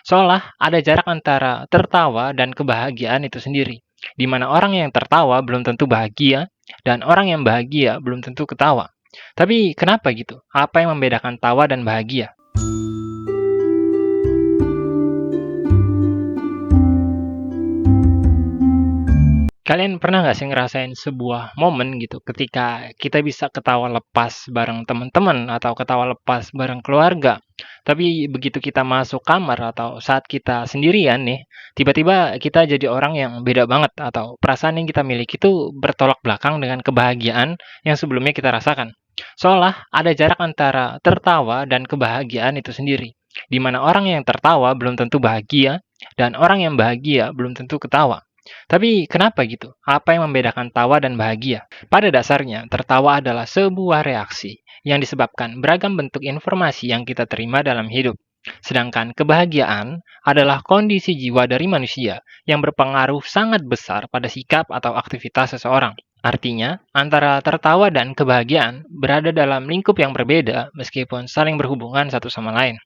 Seolah ada jarak antara tertawa dan kebahagiaan itu sendiri, di mana orang yang tertawa belum tentu bahagia, dan orang yang bahagia belum tentu ketawa. Tapi kenapa gitu? Apa yang membedakan tawa dan bahagia? Kalian pernah nggak sih ngerasain sebuah momen gitu ketika kita bisa ketawa lepas bareng teman-teman atau ketawa lepas bareng keluarga. Tapi begitu kita masuk kamar atau saat kita sendirian nih, tiba-tiba kita jadi orang yang beda banget atau perasaan yang kita miliki itu bertolak belakang dengan kebahagiaan yang sebelumnya kita rasakan. Seolah ada jarak antara tertawa dan kebahagiaan itu sendiri, di mana orang yang tertawa belum tentu bahagia dan orang yang bahagia belum tentu ketawa. Tapi kenapa gitu? Apa yang membedakan tawa dan bahagia? Pada dasarnya, tertawa adalah sebuah reaksi yang disebabkan beragam bentuk informasi yang kita terima dalam hidup. Sedangkan kebahagiaan adalah kondisi jiwa dari manusia yang berpengaruh sangat besar pada sikap atau aktivitas seseorang. Artinya, antara tertawa dan kebahagiaan berada dalam lingkup yang berbeda meskipun saling berhubungan satu sama lain.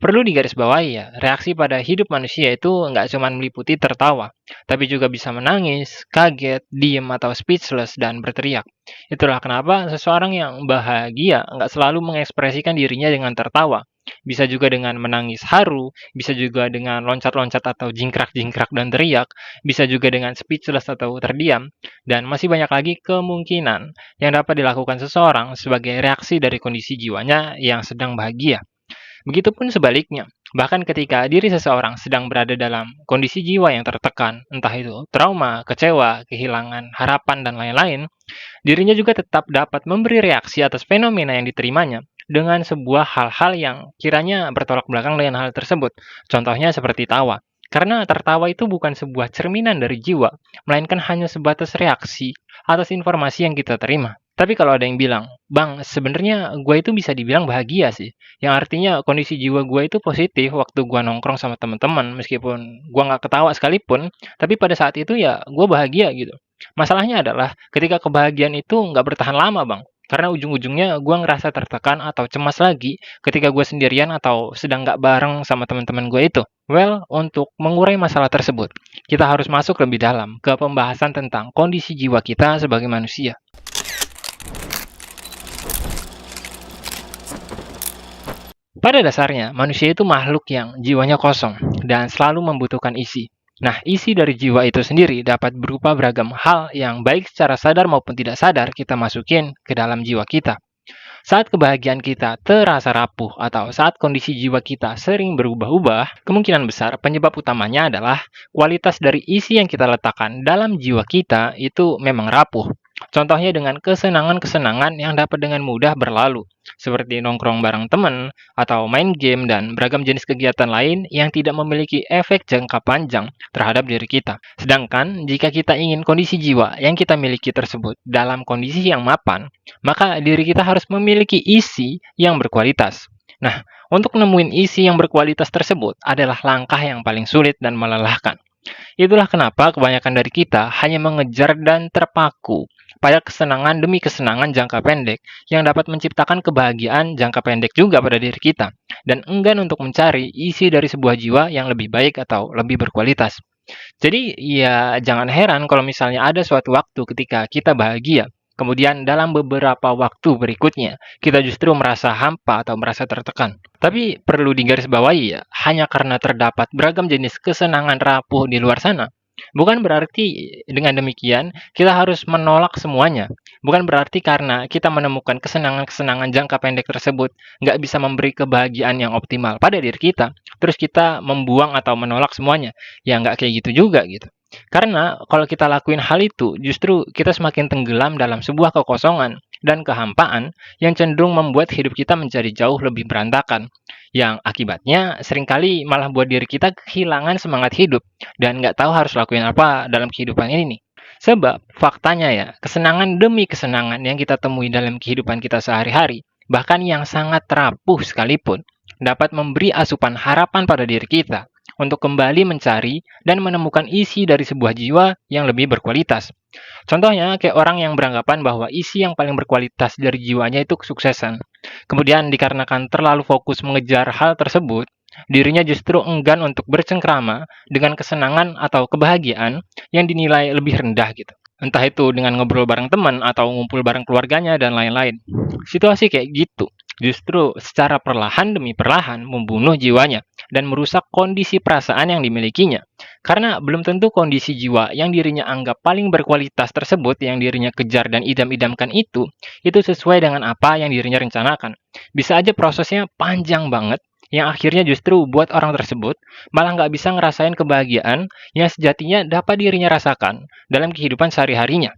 Perlu digarisbawahi ya, reaksi pada hidup manusia itu nggak cuma meliputi tertawa, tapi juga bisa menangis, kaget, diem atau speechless, dan berteriak. Itulah kenapa seseorang yang bahagia nggak selalu mengekspresikan dirinya dengan tertawa. Bisa juga dengan menangis haru, bisa juga dengan loncat-loncat atau jingkrak-jingkrak dan teriak, bisa juga dengan speechless atau terdiam, dan masih banyak lagi kemungkinan yang dapat dilakukan seseorang sebagai reaksi dari kondisi jiwanya yang sedang bahagia. Begitupun sebaliknya, bahkan ketika diri seseorang sedang berada dalam kondisi jiwa yang tertekan, entah itu trauma, kecewa, kehilangan harapan, dan lain-lain, dirinya juga tetap dapat memberi reaksi atas fenomena yang diterimanya dengan sebuah hal-hal yang kiranya bertolak belakang dengan hal tersebut. Contohnya seperti tawa. Karena tertawa itu bukan sebuah cerminan dari jiwa, melainkan hanya sebatas reaksi atas informasi yang kita terima. Tapi kalau ada yang bilang, Bang, sebenarnya gue itu bisa dibilang bahagia sih. Yang artinya kondisi jiwa gue itu positif waktu gue nongkrong sama teman-teman, meskipun gue nggak ketawa sekalipun, tapi pada saat itu ya gue bahagia gitu. Masalahnya adalah ketika kebahagiaan itu nggak bertahan lama, Bang. Karena ujung-ujungnya gue ngerasa tertekan atau cemas lagi ketika gue sendirian atau sedang nggak bareng sama teman-teman gue itu. Well, untuk mengurai masalah tersebut, kita harus masuk lebih dalam ke pembahasan tentang kondisi jiwa kita sebagai manusia. Pada dasarnya, manusia itu makhluk yang jiwanya kosong dan selalu membutuhkan isi. Nah, isi dari jiwa itu sendiri dapat berupa beragam hal yang baik secara sadar maupun tidak sadar kita masukin ke dalam jiwa kita. Saat kebahagiaan kita terasa rapuh atau saat kondisi jiwa kita sering berubah-ubah, kemungkinan besar penyebab utamanya adalah kualitas dari isi yang kita letakkan dalam jiwa kita itu memang rapuh. Contohnya dengan kesenangan-kesenangan yang dapat dengan mudah berlalu, seperti nongkrong bareng teman, atau main game, dan beragam jenis kegiatan lain yang tidak memiliki efek jangka panjang terhadap diri kita. Sedangkan, jika kita ingin kondisi jiwa yang kita miliki tersebut dalam kondisi yang mapan, maka diri kita harus memiliki isi yang berkualitas. Nah, untuk nemuin isi yang berkualitas tersebut adalah langkah yang paling sulit dan melelahkan. Itulah kenapa kebanyakan dari kita hanya mengejar dan terpaku pada kesenangan demi kesenangan jangka pendek yang dapat menciptakan kebahagiaan jangka pendek juga pada diri kita, dan enggan untuk mencari isi dari sebuah jiwa yang lebih baik atau lebih berkualitas. Jadi ya jangan heran kalau misalnya ada suatu waktu ketika kita bahagia, kemudian dalam beberapa waktu berikutnya kita justru merasa hampa atau merasa tertekan. Tapi perlu digarisbawahi ya, hanya karena terdapat beragam jenis kesenangan rapuh di luar sana, bukan berarti dengan demikian kita harus menolak semuanya. Bukan berarti karena kita menemukan kesenangan-kesenangan jangka pendek tersebut nggak bisa memberi kebahagiaan yang optimal pada diri kita, terus kita membuang atau menolak semuanya. Ya nggak kayak gitu juga gitu. Karena kalau kita lakuin hal itu, justru kita semakin tenggelam dalam sebuah kekosongan dan kehampaan yang cenderung membuat hidup kita menjadi jauh lebih berantakan. Yang akibatnya seringkali malah buat diri kita kehilangan semangat hidup dan nggak tahu harus lakuin apa dalam kehidupan ini nih. Sebab faktanya ya, kesenangan demi kesenangan yang kita temui dalam kehidupan kita sehari-hari, bahkan yang sangat rapuh sekalipun, dapat memberi asupan harapan pada diri kita untuk kembali mencari dan menemukan isi dari sebuah jiwa yang lebih berkualitas. Contohnya, kayak orang yang beranggapan bahwa isi yang paling berkualitas dari jiwanya itu kesuksesan. Kemudian dikarenakan terlalu fokus mengejar hal tersebut, dirinya justru enggan untuk bercengkrama dengan kesenangan atau kebahagiaan yang dinilai lebih rendah gitu. Entah itu dengan ngobrol bareng teman atau ngumpul bareng keluarganya dan lain-lain. Situasi kayak gitu justru secara perlahan demi perlahan membunuh jiwanya dan merusak kondisi perasaan yang dimilikinya. Karena belum tentu kondisi jiwa yang dirinya anggap paling berkualitas tersebut, yang dirinya kejar dan idam-idamkan itu sesuai dengan apa yang dirinya rencanakan. Bisa aja prosesnya panjang banget, yang akhirnya justru buat orang tersebut malah nggak bisa ngerasain kebahagiaan yang sejatinya dapat dirinya rasakan dalam kehidupan sehari-harinya.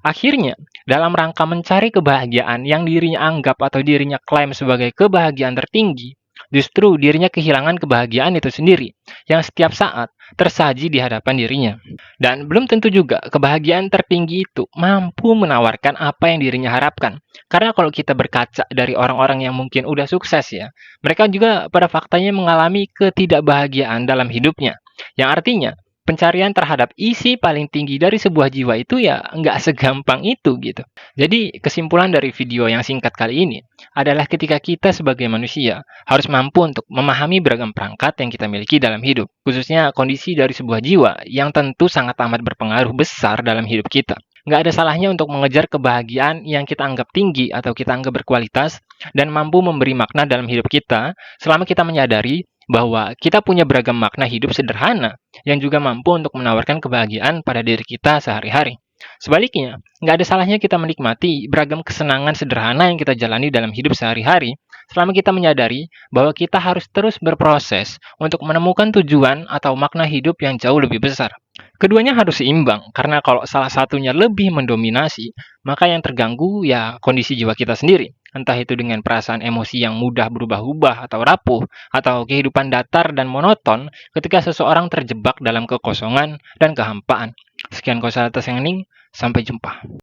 Akhirnya, dalam rangka mencari kebahagiaan yang dirinya anggap atau dirinya klaim sebagai kebahagiaan tertinggi, justru dirinya kehilangan kebahagiaan itu sendiri, yang setiap saat tersaji di hadapan dirinya. Dan belum tentu juga kebahagiaan tertinggi itu mampu menawarkan apa yang dirinya harapkan. Karena kalau kita berkaca dari orang-orang yang mungkin udah sukses ya, mereka juga pada faktanya mengalami ketidakbahagiaan dalam hidupnya. Yang artinya, pencarian terhadap isi paling tinggi dari sebuah jiwa itu ya nggak segampang itu gitu. Jadi kesimpulan dari video yang singkat kali ini adalah ketika kita sebagai manusia harus mampu untuk memahami beragam perangkat yang kita miliki dalam hidup, khususnya kondisi dari sebuah jiwa yang tentu sangat amat berpengaruh besar dalam hidup kita. Nggak ada salahnya untuk mengejar kebahagiaan yang kita anggap tinggi atau kita anggap berkualitas dan mampu memberi makna dalam hidup kita selama kita menyadari bahwa kita punya beragam makna hidup sederhana yang juga mampu untuk menawarkan kebahagiaan pada diri kita sehari-hari. Sebaliknya, nggak ada salahnya kita menikmati beragam kesenangan sederhana yang kita jalani dalam hidup sehari-hari selama kita menyadari bahwa kita harus terus berproses untuk menemukan tujuan atau makna hidup yang jauh lebih besar. Keduanya harus seimbang, karena kalau salah satunya lebih mendominasi, maka yang terganggu ya kondisi jiwa kita sendiri. Entah itu dengan perasaan emosi yang mudah berubah-ubah atau rapuh, atau kehidupan datar dan monoton ketika seseorang terjebak dalam kekosongan dan kehampaan. Sekian Kosa atas yang sampai jumpa.